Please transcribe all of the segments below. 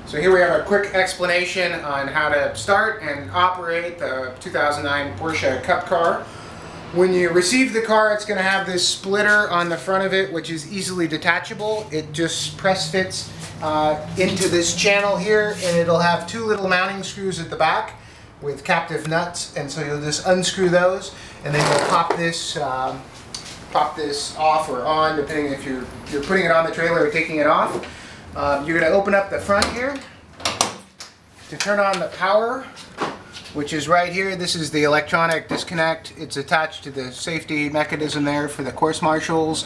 So here we have a quick explanation on how to start and operate the 2009 Porsche Cup car. When you receive the car, it's going to have this splitter on the front of it, which is easily detachable. It just press fits into this channel here, and it'll have two little mounting screws at the back with captive nuts, and so you'll just unscrew those, and then you'll pop this off or on, depending if you're putting it on the trailer or taking it off. You're going to open up the front here to turn on the power, which is right here. This is the electronic disconnect. It's attached to the safety mechanism there for the course marshals.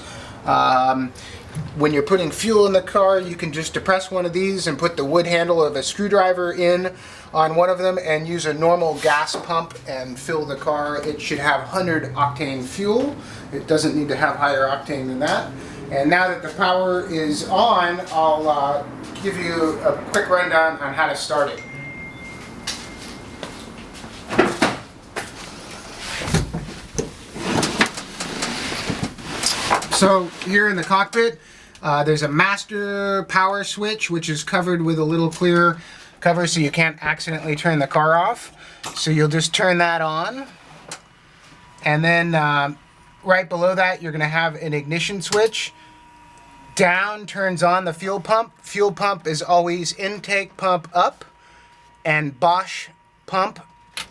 When you're putting fuel in the car, you can just depress one of these and put the wood handle of a screwdriver in on one of them and use a normal gas pump and fill the car. It should have 100 octane fuel. It doesn't need to have higher octane than that. And now that the power is on, I'll give you a quick rundown on how to start it. So here in the cockpit, there's a master power switch, which is covered with a little clear cover so you can't accidentally turn the car off. So you'll just turn that on. And then right below that, you're going to have an ignition switch. Down turns on the fuel pump. Fuel pump is always intake pump up and Bosch pump.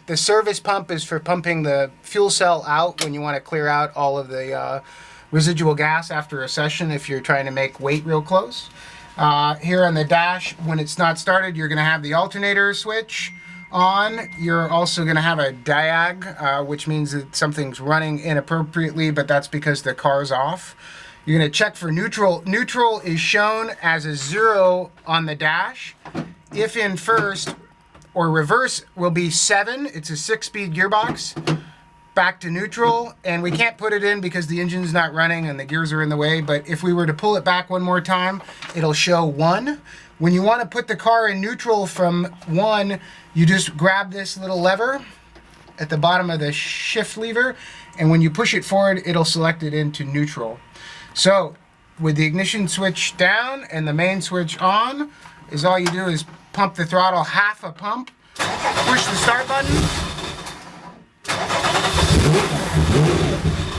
The service pump is for pumping the fuel cell out when you want to clear out all of the residual gas after a session if you're trying to make weight real close. Here on the dash, when it's not started, you're going to have the alternator switch on. You're also going to have a diag, which means that something's running inappropriately, but that's because the car's off. You're going to check for neutral. Neutral is shown as a 0 on the dash. If in first or reverse will be 7. It's a 6-speed gearbox. Back to neutral, and we can't put it in because the engine's not running and the gears are in the way, but if we were to pull it back one more time, it'll show 1. When you want to put the car in neutral from 1, you just grab this little lever at the bottom of the shift lever, and when you push it forward, it'll select it into neutral. So with the ignition switch down and the main switch on, is all you do is pump the throttle half a pump, push the start button,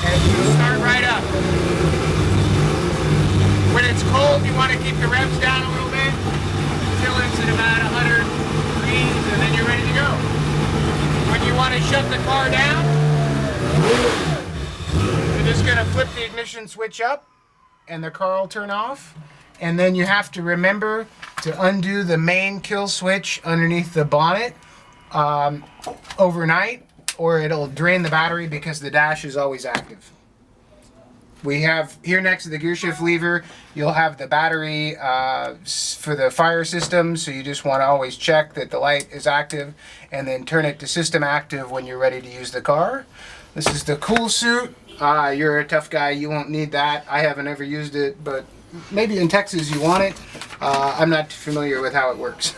and you start right up. When it's cold, you want to keep the revs down a little bit until it's at about 100 degrees, and then you're ready to go. When you want to shut the car down, you're just going to flip the ignition switch up and the car will turn off. And then you have to remember to undo the main kill switch underneath the bonnet overnight, or it'll drain the battery because the dash is always active. We have here next to the gear shift lever, you'll have the battery for the fire system, so you just want to always check that the light is active and then turn it to system active when you're ready to use the car. This is the cool suit. You're a tough guy, you won't need that. I haven't ever used it, but maybe in Texas you want it. I'm not familiar with how it works.